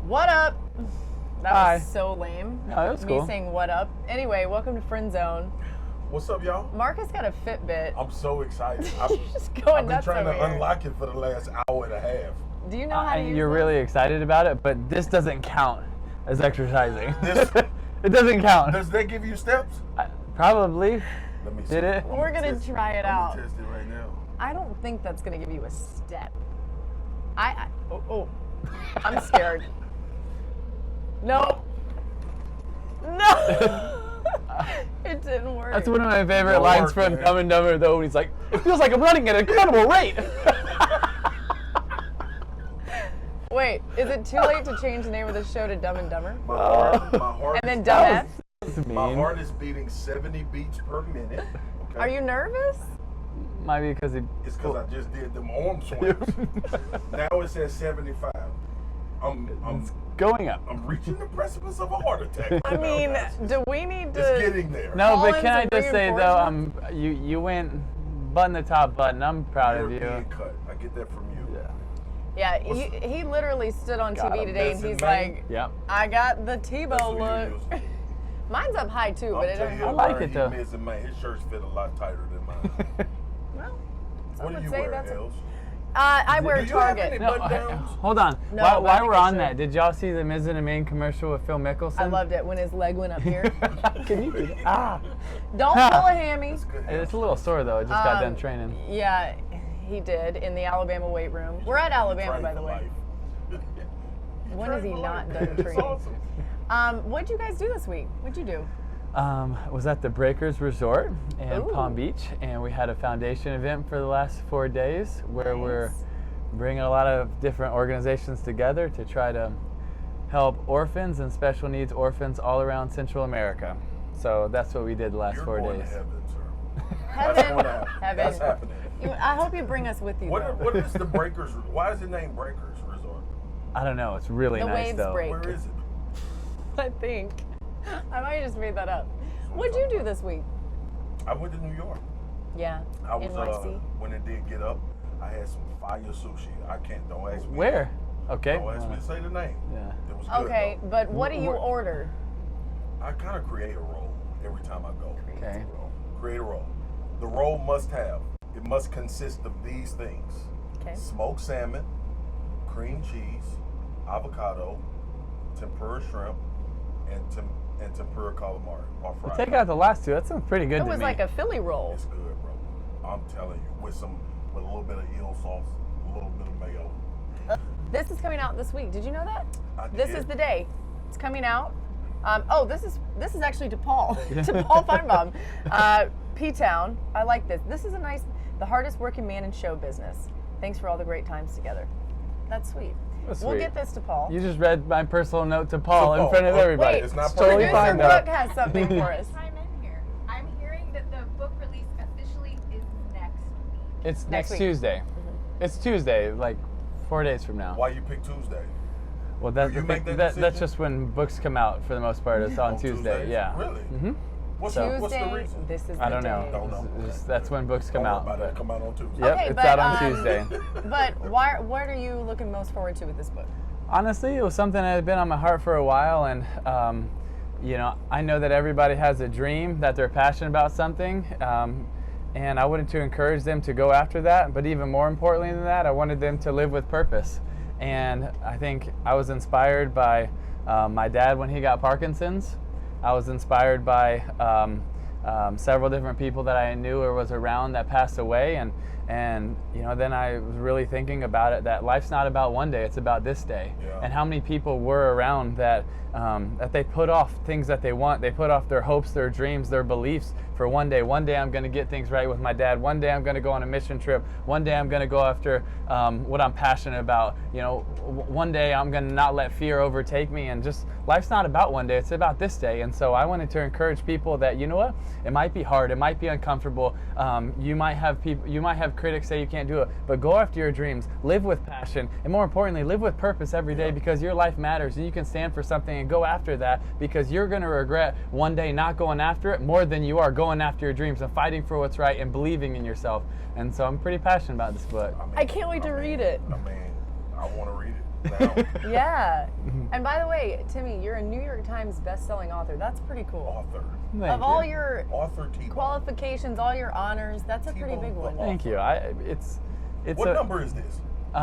What up? That Hi. was so lame. No, that was Me cool. saying what up. Anyway, welcome to Friend Zone. What's up, y'all? Marcus got a Fitbit. I'm so excited. You're just going I've been nuts trying over to here. unlock it for the last hour and a half. Do you know how to use You're this? really excited about it, but this doesn't count as exercising. This- It doesn't count. Does that give you steps? Probably. Let me see. Did it? We're gonna try it out. I'm gonna test it right now. I don't think that's gonna give you a step. Oh, I'm scared. No. No. It didn't work. That's one of my favorite Don't lines work, from man. Dumb and Dumber, though, when he's like, it feels like I'm running at an incredible rate. Wait, is it too late to change the name of the show to Dumb and Dumber? My heart, And then is, Dumbass? That's my mean. heart is beating 70 beats per minute. Okay? Are you nervous? Might be because he... It's because I just did them arm swings. Now it says 75. I'm going up. reaching the precipice of a heart attack. I mean, do we need to? It's getting there. No, Call but in can I some just say, though, reinforcements? you went button the top button. I'm proud of European you. cut. I get that from you. Yeah. Yeah, he literally stood on Got TV him. today and That's his he's name? like, Yep. I got the That's Tebow who you look. use. Mine's up high too, but it doesn't I help. like it, though. His shirts fit a lot tighter than mine. Well, some What do would you say wear, that's Els? I wear Do you have Target. any No, button-downs? hold on. No, while but I while think we're I on should. that, did y'all see the Ms. and a Main commercial with Phil Mickelson? I loved it when his leg went up here. Can you do that? Ah. Don't pull a hammy. That's good. It's a little sore, though. I just got done training. Yeah, he did in the Alabama weight room. We're at Alabama, Train by for the way. life. When has he Train for not life. done It's training? awesome. What'd you guys do this week? What'd you do? Was at the Breakers Resort in Ooh. Palm Beach, and we had a foundation event for the last 4 days where we're Nice. bringing a lot of different organizations together to try to help orphans and special needs orphans all around Central America. So that's what we did the last You're 4 going days. to heaven, sir. That's Heaven. going to happen. Heaven. That's happening. I hope you bring us with you. though. What is the Breakers? Why is it named Breakers Resort? I don't know. It's really The nice waves though. break. Where is it? I think. I might have just made that up. What'd you do this week? I went to New York. Yeah. I was NYC. when it did get up. I had some fire sushi. Don't ask me. Where? Okay. Don't ask me to say the name. Yeah. It was good. Okay, though. but what do you order? I kind of create a roll every time I go. Okay. Create a roll. The roll must have. It must consist of these things: Okay. smoked salmon, cream cheese, avocado, tempura shrimp, and tempura calamari or fried. Take out the last two. That sounds pretty good It to was me. like a Philly roll. It's good, bro. I'm telling you, with a little bit of eel sauce, a little bit of mayo. This is coming out this week. Did you know that? I This did. is the day. It's coming out. This is actually to Paul, to Paul Feinbaum. P-Town. I like this. This is the hardest working man in show business. Thanks for all the great times together. That's sweet. That's We'll sweet. get this to Paul. You just read my personal note to Paul To in Paul. front of Oh, everybody. wait, it's not totally Producer fine Brooke though. has something for us. Chime in here. I'm hearing that the book release officially is next week. It's Next next week. Tuesday. It's Tuesday, like 4 days from now. Why you pick Tuesday? Well, that's You the make thing- that that's decision? just when books come out for the most part. It's on Tuesday. Tuesdays? Yeah. Really? hmm What's So- the Tuesday, reason? this is I the don't day. know. Don't know. That's when books come Don't worry out. about it. but- Come out on Tuesday. Yep, Okay, it's but, out on Tuesday. But what are you looking most forward to with this book? Honestly, it was something that had been on my heart for a while, and I know that everybody has a dream, that they're passionate about something, and I wanted to encourage them to go after that. But even more importantly than that, I wanted them to live with purpose. And I think I was inspired by my dad when he got Parkinson's. I was inspired by several different people that I knew or was around that passed away, and then I was really thinking about it, that life's not about one day, it's about this day. Yeah. And how many people were around that they put off things that they want, they put off their hopes, their dreams, their beliefs for one day. One day I'm going to get things right with my dad. One day I'm going to go on a mission trip. One day I'm going to go after what I'm passionate about. One day I'm going to not let fear overtake me. And just life's not about one day, it's about this day. And so I wanted to encourage people that, you know what, it might be hard, it might be uncomfortable. You might have critics say you can't do it, but go after your dreams, live with passion, and more importantly, live with purpose every day, because your life matters and you can stand for something and go after that, because you're going to regret one day not going after it more than you are going after your dreams and fighting for what's right and believing in yourself. And so I'm pretty passionate about this book. I can't wait to read it. I want to read it now. Yeah. And by the way, Timmy, you're a New York Times best-selling author. That's pretty cool. Author. Thank Of all you. your Author Tebow. qualifications, all your honors, that's a pretty Tebow big the one. author. Thank you. It's What a, number is this? 2,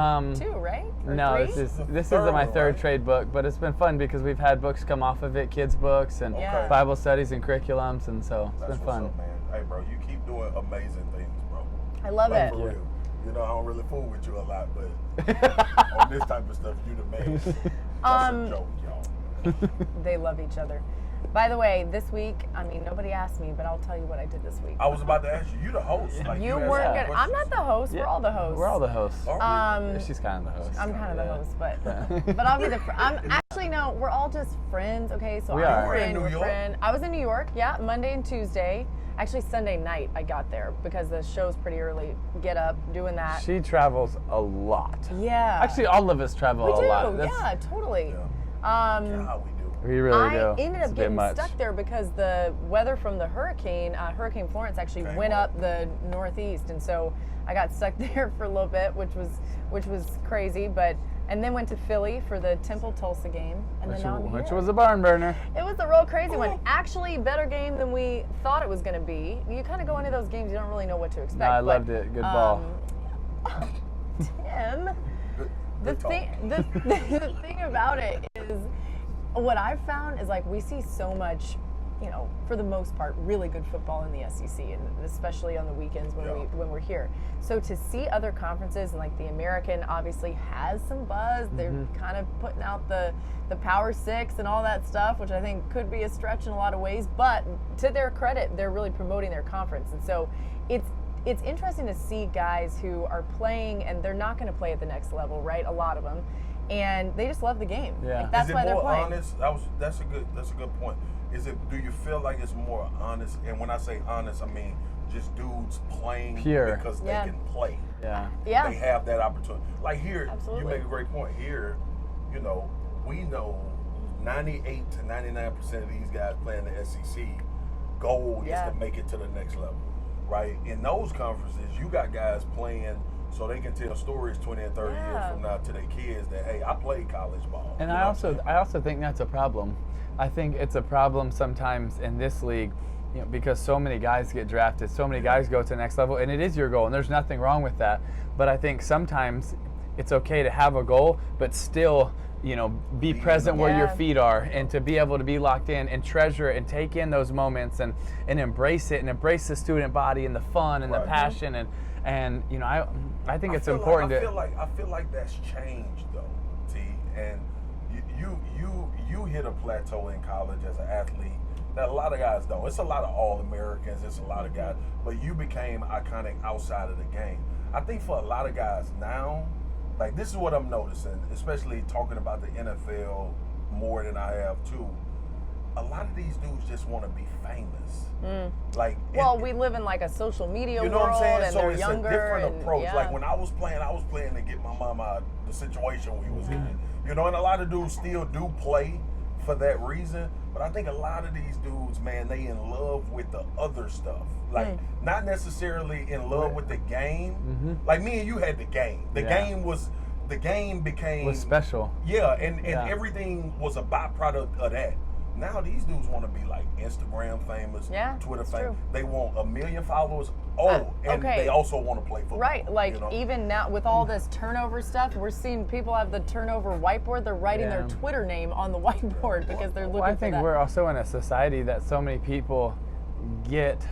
right? Or No, 3? this is Third my one, third right? trade book, but it's been fun because we've had books come off of it, kids' books and Yeah. Bible studies and curriculums, and so it's That's been what's fun. up, man. Hey, bro, you keep doing amazing things, bro. I love Like, it. for real. You know, I don't really fool with you a lot, but on this type of stuff, you the man. That's a joke, y'all. They love each other. By the way, this week, I mean, nobody asked me, but I'll tell you what I did this week. I was about to ask you. You the host. Like, You asked weren't all gonna. the I'm not the host. Yeah, We're all the hosts. We're all the hosts. Are we? She's kind of the host. I'm kind of the Yeah. host, but I'll be the. I'm actually no. We're all just friends. Okay, so We I'm are. a You were in friend. New We're York? friend. I was in New York. Yeah, Monday and Tuesday. Actually, Sunday night I got there because the show's pretty early. Get up, doing that. She travels a lot. Yeah. Actually, all of us travel we a do. lot. Yeah, totally. God, we do. We really do. I ended It's up a bit getting much. stuck there because the weather from the hurricane, Hurricane Florence, actually Came went up. up the northeast, and so I got stuck there for a little bit, which was crazy. And then went to Philly for the Temple Tulsa game, and then now I'm Which here. was a barn burner. It was a real crazy one. Actually, better game than we thought it was going to be. You kind of go into those games, you don't really know what to expect. No, I but, loved it. Good ball. Tim, the Good talk. the thing about it is, what I've found is like we see so much, you know, for the most part, really good football in the SEC, and especially on the weekends when we're here. So to see other conferences, and like the American obviously has some buzz. They're kind of putting out the Power Six and all that stuff, which I think could be a stretch in a lot of ways. But to their credit, they're really promoting their conference, and so it's interesting to see guys who are playing and they're not going to play at the next level, right? A lot of them, and they just love the game. Yeah. Like, that's Is it why they're more playing. honest? That's a good point. Do you feel like it's more honest? And when I say honest, I mean just dudes playing Pure. because they Yeah. can play. Yeah. Yeah. They have that opportunity. Like here, Absolutely. you make a great point. Here, you know, we know 98 to 99% of these guys playing the SEC goal Yeah. is to make it to the next level, right? In those conferences, you got guys playing so they can tell stories 20 and 30 years Yeah. from now to their kids that, hey, I played college ball. And You know I what I'm saying? also think that's a problem. I think it's a problem sometimes in this league, you know, because so many guys get drafted, so many guys go to the next level, and it is your goal, and there's nothing wrong with that. But I think sometimes it's okay to have a goal, but still, you know, be present where your Yeah. feet are, and to be able to be locked in and treasure it and take in those moments and embrace it and embrace the student body and the fun and the Right. passion and you know, I think it's feel important like, to. I feel like that's changed though, T. And you hit a plateau in college as an athlete that a lot of guys don't. It's a lot of All-Americans. It's a lot of guys, but you became iconic outside of the game. I think for a lot of guys now, like this is what I'm noticing, especially talking about the NFL more than I have too. A lot of these dudes just want to be famous. Like, Well, we live in like a social media you know world, what I'm saying? and So they're it's younger. a different and, approach. yeah. Like when I was playing to get my mom out of the situation we was in. You know, and a lot of dudes still do play for that reason. But I think a lot of these dudes, man, they in love with the other stuff. Like not necessarily in love with the game. Like me and you had the game. The game became Was special. Yeah, and Yeah. everything was a byproduct of that. Now these dudes want to be like Instagram famous, Yeah, Twitter it's famous. true. They want 1 million followers. And okay. they also want to play football. Right, like you know? even now with all this turnover stuff, we're seeing people have the turnover whiteboard. They're writing their Yeah. Twitter name on the whiteboard because they're looking Well, I for think that. we're also in a society that so many people get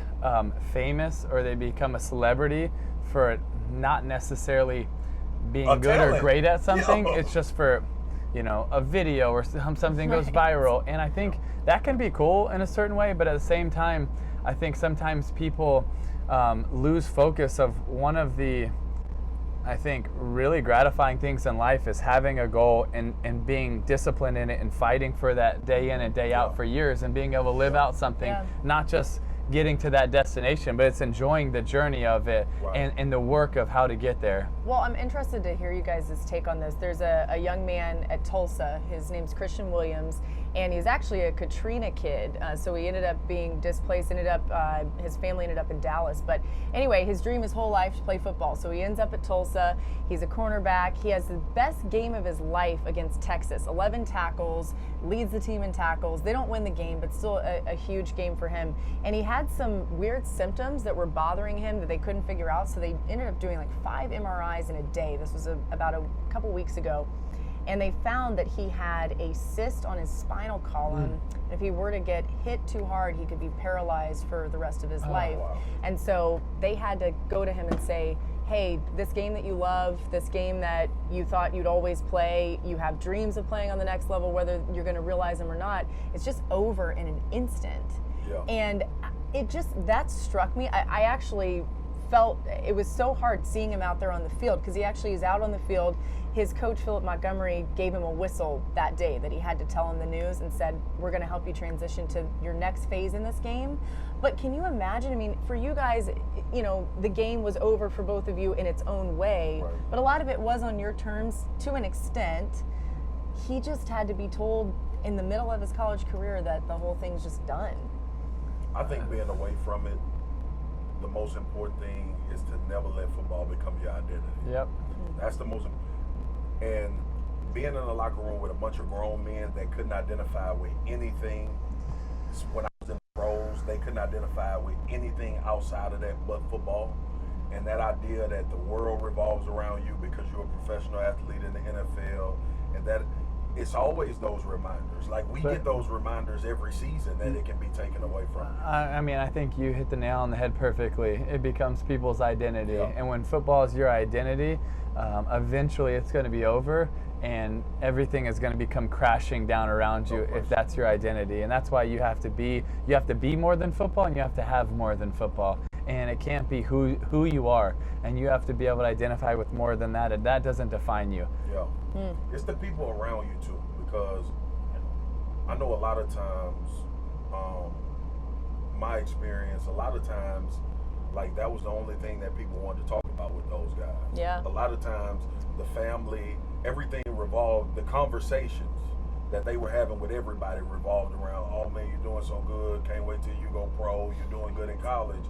famous or they become a celebrity for not necessarily being A good or talent. great at something. Yeah. It's just for, you know, a video or something goes viral. And I think that can be cool in a certain way, but at the same time, I think sometimes people lose focus of one of the, I think, really gratifying things in life is having a goal and being disciplined in it and fighting for that day in and day out for years and being able to live out something, Yeah. not just getting to that destination, but it's enjoying the journey of it and the work of how to get there. Well, I'm interested to hear you guys' take on this. There's a young man at Tulsa. His name's Christian Williams, and he's actually a Katrina kid. So he ended up being displaced, his family ended up in Dallas. But anyway, his dream his whole life to play football. So he ends up at Tulsa. He's a cornerback. He has the best game of his life against Texas. 11 tackles, leads the team in tackles. They don't win the game, but still a huge game for him. And he had some weird symptoms that were bothering him that they couldn't figure out. So they ended up doing like 5 MRIs in a day. This was about a couple weeks ago. And they found that he had a cyst on his spinal column. And if he were to get hit too hard, he could be paralyzed for the rest of his life. Wow. And so they had to go to him and say, hey, this game that you love, this game that you thought you'd always play, you have dreams of playing on the next level, whether you're going to realize them or not, it's just over in an instant. Yeah. And that struck me. I actually felt it was so hard seeing him out there on the field, because he actually is out on the field. His coach, Philip Montgomery, gave him a whistle that day that he had to tell him the news and said, we're going to help you transition to your next phase in this game. But can you imagine, I mean, for you guys, the game was over for both of you in its own way, but a lot of it was on your terms to an extent. He just had to be told in the middle of his college career that the whole thing's just done. I think being away from it, the most important thing is to never let football become your identity. Yep. That's the most important. And being in a locker room with a bunch of grown men that couldn't identify with anything, when I was in the pros, they couldn't identify with anything outside of that but football. And that idea that the world revolves around you because you're a professional athlete in the NFL, and that it's always those reminders. Like we get those reminders every season that it can be taken away from you. I mean, I think you hit the nail on the head perfectly. It becomes people's identity. And when football is your identity, eventually it's going to be over and everything is going to become crashing down around you if that's your identity. And that's why you have to be more than football, and you have to have more than football. And it can't be who you are, and you have to be able to identify with more than that, and that doesn't define you. Yeah. It's the people around you too, because I know a lot of times, my experience, a lot of times, like that was the only thing that people wanted to talk about with those guys. Yeah. A lot of times, the family, everything revolved, the conversations that they were having with everybody revolved around, oh man, you're doing so good, can't wait till you go pro, you're doing good in college.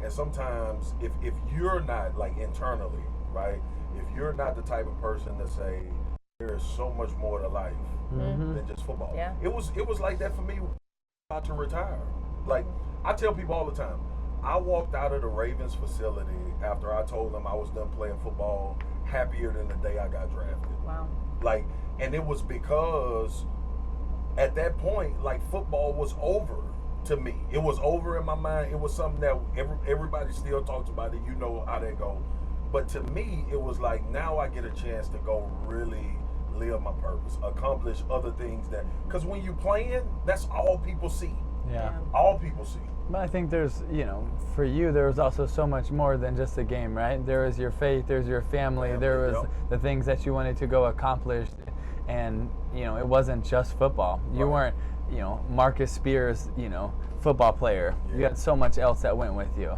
And sometimes if you're not, like internally, right, if you're not the type of person to say there is so much more to life than just football. Yeah. It was like that for me about to retire. Like I tell people all the time, I walked out of the Ravens facility after I told them I was done playing football happier than the day I got drafted. Wow. Like, and it was because at that point, like football was over. To me, it was over in my mind. It was something that everybody still talks about it. You know how they go. But to me, it was like, now I get a chance to go really live my purpose, accomplish other things that, because when you playing, that's all people see. Yeah. All people see. But I think there's, for you, there was also so much more than just a game, right? There was your faith, there's your family, there was the things that you wanted to go accomplish. And, it wasn't just football. You weren't, Marcus Spears, football player. You had so much else that went with you.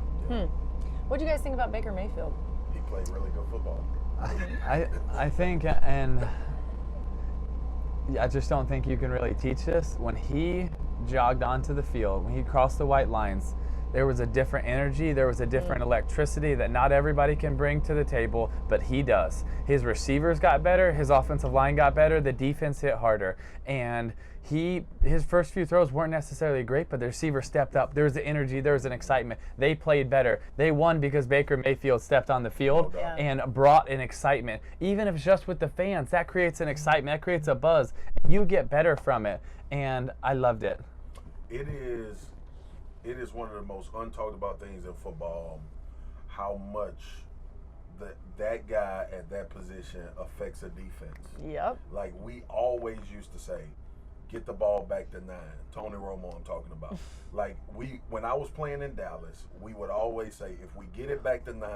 What do you guys think about Baker Mayfield? He played really good football. I think, and I just don't think you can really teach this. When he jogged onto the field, when he crossed the white lines, there was a different energy, there was a different electricity that not everybody can bring to the table, but he does. His receivers got better, his offensive line got better, the defense hit harder, and his first few throws weren't necessarily great, but the receiver stepped up. There was the energy, there was an excitement. They played better. They won because Baker Mayfield stepped on the field and brought an excitement. Even if it's just with the fans, that creates an excitement, that creates a buzz. You get better from it, and I loved it. It is one of the most untalked about things in football, how much that guy at that position affects a defense. Yep. Like we always used to say, get the ball back to 9. Tony Romo I'm talking about. Like when I was playing in Dallas, we would always say, if we get it back to 9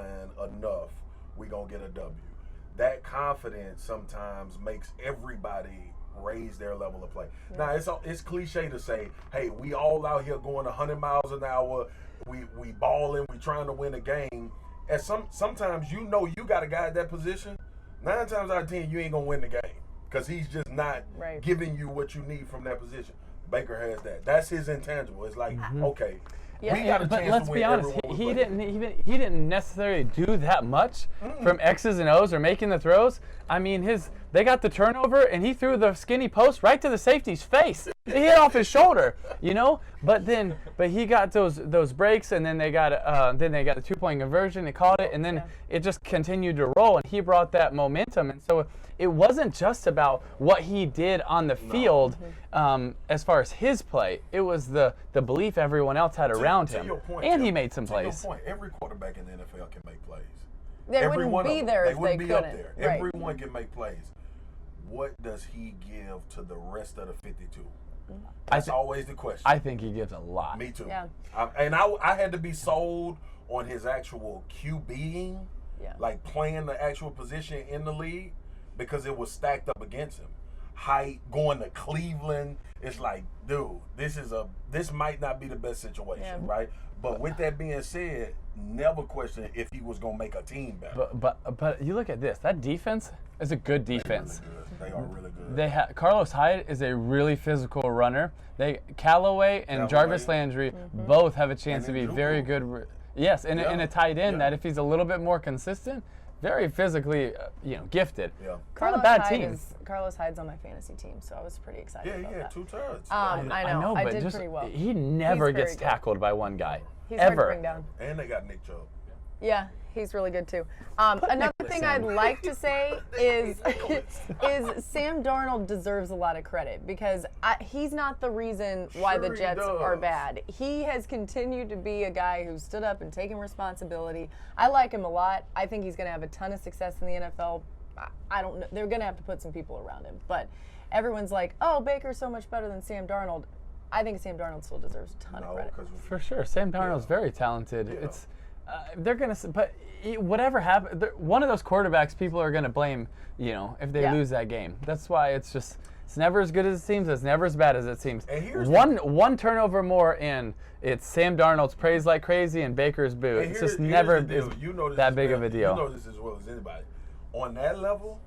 enough, we're going to get a W. That confidence sometimes makes everybody raise their level of play. Now it's cliche to say, hey, we all out here going 100 miles an hour, we balling, we trying to win a game. And sometimes you got a guy at that position. 9 times out of 10, you ain't gonna win the game because he's just not giving you what you need from that position. Baker has that. That's his intangible. It's like, okay, we got a but chance let's to win. be honest, he didn't necessarily do that much from X's and O's or making the throws. I mean, they got the turnover and he threw the skinny post right to the safety's face. He hit off his shoulder, But he got those breaks, and then they got the 2-point conversion. They called it, and then it just continued to roll. And he brought that momentum, and so it wasn't just about what he did on the field as far as his play. It was the belief everyone else had around him, and he made some plays. To your point, every quarterback in the NFL can make plays. They wouldn't be there if they couldn't. Up there. Right. Everyone can make plays. What does he give to the rest of the 52? That's always the question. I think he gives a lot. Me too. Yeah. I had to be sold on his actual QBing, like playing the actual position in the league, because it was stacked up against him. Height, going to Cleveland, it's like, dude, this might not be the best situation, right? But with that being said, never question if he was going to make a team better. But you look at this. That defense is a good defense. They are really good. Carlos Hyde is a really physical runner. Callaway and Jarvis Landry both have a chance to be very good. Yes, and a tight end that if he's a little bit more consistent, very physically, gifted. Yeah. Carlos Not a bad Hyde team. Carlos Hyde's on my fantasy team, so I was pretty excited about that. 2 turns. I know. I but did pretty well. He never He's gets very good. tackled by one guy. He's hard to ever. bring down. And they got Nick Chubb. Yeah, he's really good too. Another thing I'd like to say is Sam Darnold deserves a lot of credit, because he's not the reason why the Jets are bad. He has continued to be a guy who stood up and taken responsibility. I like him a lot. I think he's going to have a ton of success in the NFL. I don't know. They're going to have to put some people around him. But everyone's like, oh, Baker's so much better than Sam Darnold. I think Sam Darnold still deserves a ton of credit. For sure. Sam Darnold's very talented. Yeah. It's they're going to – but whatever happens, one of those quarterbacks people are going to blame, if they lose that game. That's why it's never as good as it seems. It's never as bad as it seems. And here's one turnover more in, it's Sam Darnold's praised like crazy and Baker's boo. It's just never that big of a deal. You know this as well as anybody. On that level,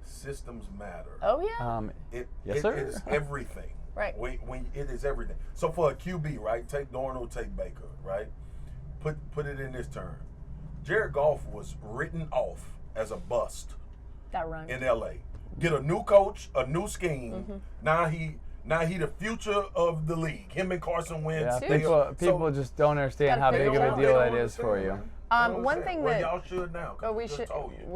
systems matter. Oh, yeah. Yes, sir. It is everything. Right. When it is everything. So for a QB, right, take Darnold, take Baker, right? Put it in this term. Jared Goff was written off as a bust That rhymes. in LA. Get a new coach, a new scheme. Now he the future of the league. Him and Carson Wentz. Yeah, people just don't understand how Gotta big figure of it a deal out. that is for you. One thing that y'all should now. we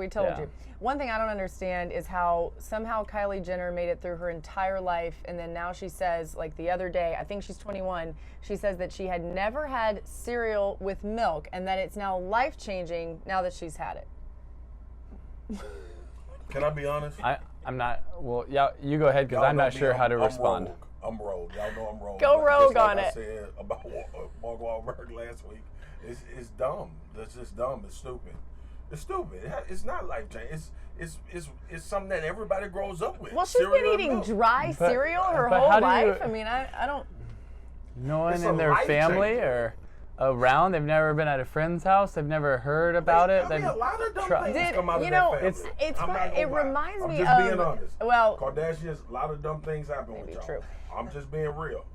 told Yeah. you. One thing I don't understand is how somehow Kylie Jenner made it through her entire life, and then now she says, like the other day, I think she's 21, she says that she had never had cereal with milk, and that it's now life-changing now that she's had it. Can I be honest? I'm not. Well, yeah, you go ahead, because I'm not sure how to respond. I'm rogue. Y'all know I'm rogue. Go rogue just like on I it. said about Mark Wahlberg last week. It's dumb. That's just dumb. It's stupid. It's stupid. It's not life changing. It's something that everybody grows up with. Well, she's been Cereal and eating milk. dry cereal her but whole how do you- life. I mean, I don't. No one It's a in their life family changer. or around. They've never been at a friend's house. They've never heard about it. I mean, a lot of dumb Try- things come out you of know, that family. it's I'm not fun- gonna it lie. reminds I'm me just of- being honest. well- Kardashians, a lot of dumb things happen with Maybe y'all. true. I'm just being real.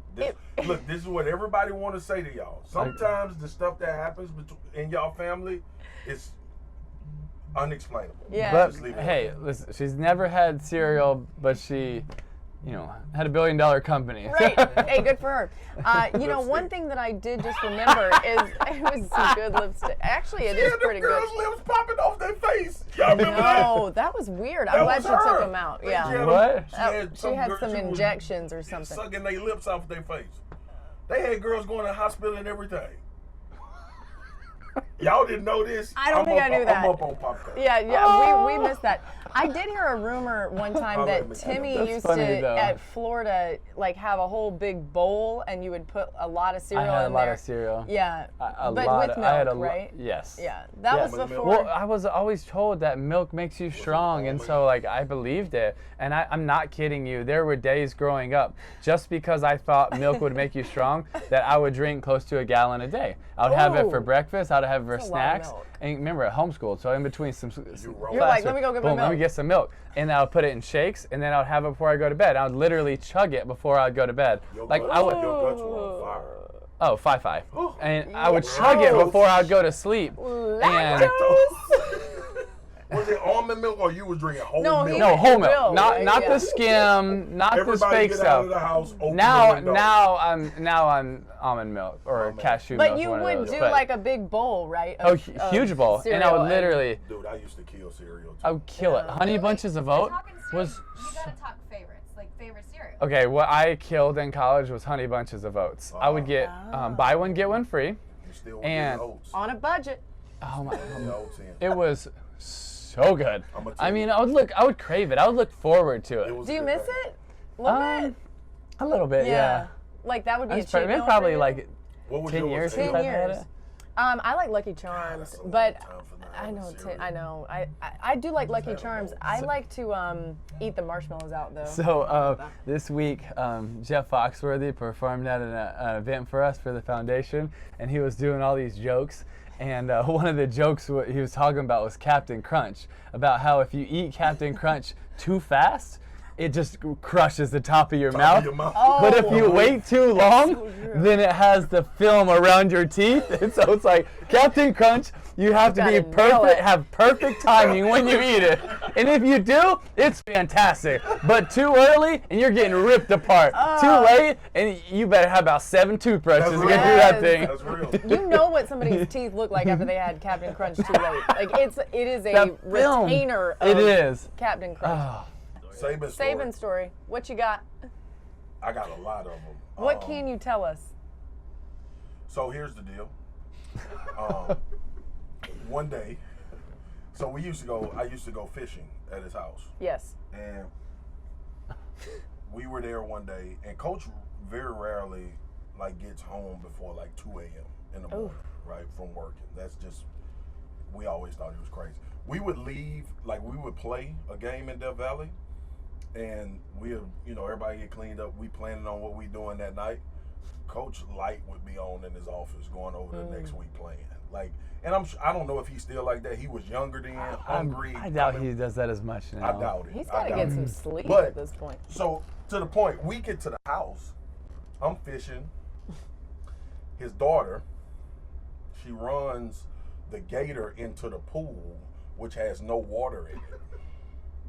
Look, this is what everybody want to say to y'all. Sometimes the stuff that happens in y'all family is unexplainable. Yeah. But Just leave it hey, at that. listen, she's never had cereal, but she, had $1 billion company. Right. Hey, good for her. One thing that I did just remember is it was some good lipstick. Actually, it is pretty good. Girls' lips popping off their face. Y'all remember No, that was weird. I'm glad was she took her. them out. She Yeah. had What? She had some was injections or something. Sucking their lips off their face. They had girls going to the hospital and everything. Y'all didn't know this? I don't think I knew that. I'm up on popcorn. Yeah, we missed that. I did hear a rumor one time that That's Timmy used funny, to, though. at Florida, like have a whole big bowl and you would put a lot of cereal in I there. had a lot of cereal. Yeah, A but lot with of- milk, I had a right? Yes. Yeah, that Yes. was before. Well, I was always told that milk makes you strong, and so like I believed it. And I'm not kidding you. There were days growing up, just because I thought milk would make you strong, that I would drink close to a gallon a day. I would have it for Ooh. breakfast. I'd have it for That's a lot of snacks. milk. And remember, at homeschooled, so in between some You're like, let me go get my boom, let me milk. get some milk, and I would put it in shakes, and then I would have it before I go to bed. I would literally chug it before I'd go to bed. Your Like guts, I would. your guts were on fire. Oh, 5'5", and I would chug it before I'd go to sleep. And Was it almond milk or you was drinking whole No, milk? no, whole milk, Real, not right? not Yeah. the skim, not the Everybody fake get stuff. out of the house. Open the Now window. now I'm almond milk or Almond. cashew But milk. you one of would those, do but- like a big bowl, right? oh, of huge bowl, and I cereal would literally Dude, I used to kill cereal. I would kill it. Honey Wait, Bunches of we're Oat talking was cereal. You gotta talk favorites, like favorite cereal. okay. What I killed in college was Honey Bunches of Oats. I would get buy one get one free. You still want and- the oats. on a budget. Oh my! The oats in. It was so good. I'ma tell I mean, you. I would crave it. I would look forward to It it. was Do you good miss thing. it? A little bit. A little bit, yeah. Like that would be a It's cheat been meal probably for you? like What was 10 yours? years Ava? since 10 I've had years. it. I like Lucky Charms, that's a long but time for not I having know, cereal. I know. I do like Lucky Charms. I like to eat the marshmallows out though. So this week, Jeff Foxworthy performed at an event for us for the foundation, and he was doing all these jokes. And one of the jokes he was talking about was Captain Crunch, about how if you eat Captain Crunch too fast, it just crushes the top of your Top mouth. of your mouth. But if you wait too long, then it has the film around your teeth. And so it's like Captain Crunch, you have to be gotta nail perfect, it. have perfect timing when you eat it. And if you do, it's fantastic. But too early, and you're getting ripped apart. Too late, and you better have about 7 toothbrushes to get through that thing. That's real. You know what somebody's teeth look like after they had Captain Crunch too late. Like it is a That film. retainer of It is. Captain Crunch. Oh, Saban story. Saban story. What you got? I got a lot of them. What can you tell us? So here's the deal. One day, so I used to go fishing at his house. Yes. And we were there one day, and Coach very rarely gets home before 2 a.m. in the morning, right, from working. That's just, we always thought he was crazy. We would leave, we would play a game in Death Valley, and everybody get cleaned up. We planning on what we doing that night. Coach Light would be on in his office going over the next week playing. And I don't know if he's still like that. He was younger then, hungry. I doubt he does that as much now. I doubt it. He's I got to doubt get it. some sleep But- at this point. So to the point, we get to the house. I'm fishing. His daughter, she runs the gator into the pool, which has no water in it.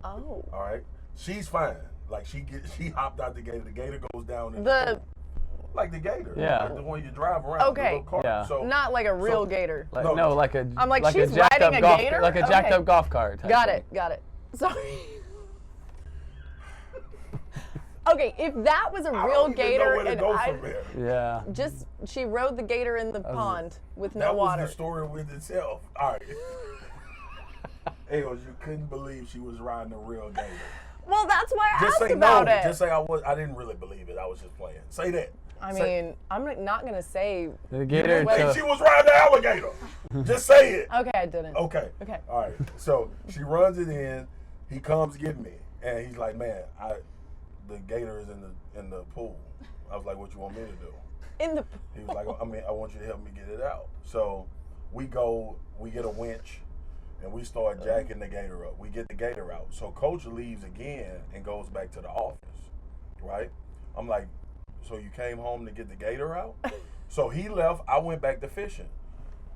Oh. All right, she's fine. She hopped out the gator. The gator goes down in The the gator. Yeah. Like the one you drive around. Okay. The little car. Yeah. So not like a real so- gator. Like, No. no, like a I'm like, a she's jacked riding up a golf, gator? like a jacked Okay. up golf cart. type Got thing. it. Sorry. Okay, if that was a I real don't even know gator where to and go I from there. Yeah. just she rode the gator in the pond with no That water. was the story with itself. All right. You couldn't believe she was riding a real gator. Well, that's why I Just asked say about no. it. Just say I didn't really believe it. I was just playing. Say that. I Say- mean, I'm not gonna say. The gator. Wait, Hey, she was riding the alligator. Just say it. Okay, I didn't. Okay. Okay. All right. So she runs it in. He comes get me, and he's like, "Man, the gator is in the pool." I was like, "What you want me to do?" In the. He was like, I want you to help me get it out." So we get a winch, and we start jacking the gator up. We get the gator out. So Coach leaves again and goes back to the office, right? I'm like, "So you came home to get the gator out?" So he left. I went back to fishing.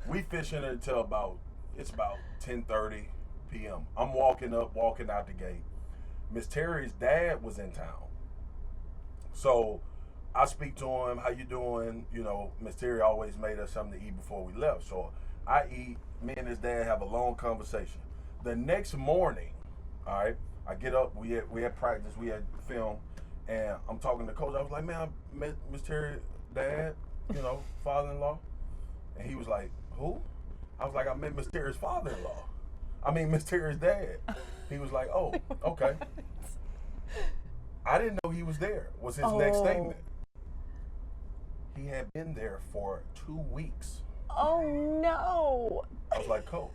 We fishing until about 10:30 p.m. I'm walking out the gate. Miss Terry's dad was in town. So I speak to him, "How you doing?" Miss Terry always made us something to eat before we left. So I eat, me and his dad have a long conversation. The next morning, all right, I get up, we had practice, we had film, and I'm talking to Coach. I was like, "Man, I met Miss Terry's dad, father-in-law." And he was like, "Who?" I was like, I met Miss Terry's father-in-law. I mean, Miss Terry's dad. He was like, oh, okay. I didn't know he was there, was his next statement. He had been there for 2 weeks. Oh, no. I was like, Coach,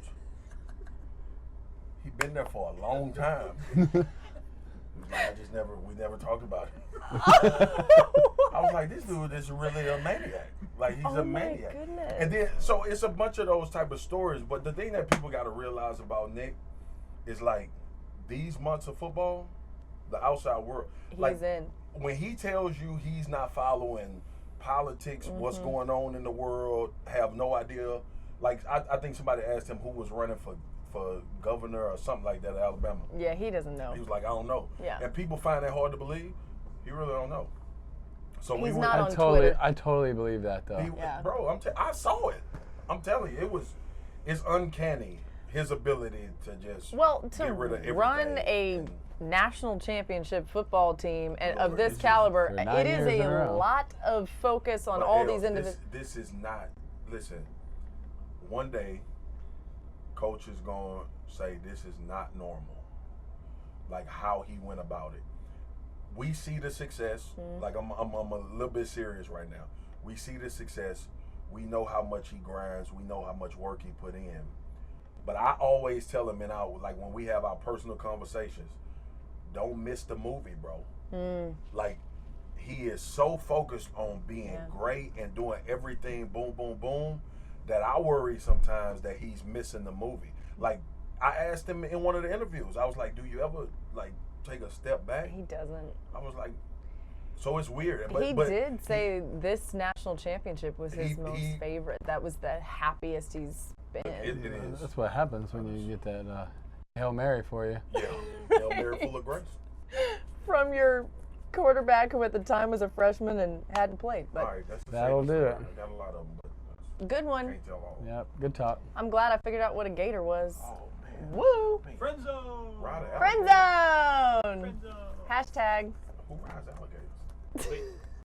he'd been there for a long time. He was like, we never talked about it. I was like, this dude is really a maniac. Like, he's a maniac. My goodness. And then, so it's a bunch of those type of stories. But the thing that people got to realize about Nick is like these months of football, the outside world. He's in. When he tells you he's not following politics, what's going on in the world, have no idea. Like, I think somebody asked him who was running for governor or something like that in Alabama. Yeah, he doesn't know. He was like, I don't know. Yeah. And people find that hard to believe. He really don't know. So He's we not were, on Twitter. I totally believe that though. Yeah. Bro, I saw it. I'm telling you, it's uncanny, his ability to just get rid of everything. Run a national championship football team and of this it's caliber, For 9 it is years in a a row. lot of focus on But all hell, these individuals. This is not. Listen, one day, coach is going to say this is not normal. Like how he went about it. We see the success. Like I'm a little bit serious right now. We see the success. We know how much he grinds. We know how much work he put in. But I always tell him when we have our personal conversations, don't miss the movie, bro. Like, he is so focused on being great and doing everything boom, boom, boom, that I worry sometimes that he's missing the movie. Like, I asked him in one of the interviews, I was like, do you ever, like, take a step back? He doesn't. I was like, so it's weird. But, He did say this national championship was his most favorite. That was the happiest he's been. It is. That's what happens when you get that Hail Mary for you. Yeah. Hail Mary full of grace. From your quarterback who at the time was a freshman and hadn't played. But All right, that's the That'll same do story. it. I got a lot of them, but good one. can't tell all. Yep, good talk. I'm glad I figured out what a gator was. Oh, man. Woo! Man. Friend zone. Ride an Friend alligator. zone! Friend zone. Hashtag. Who rides alligators? Wait,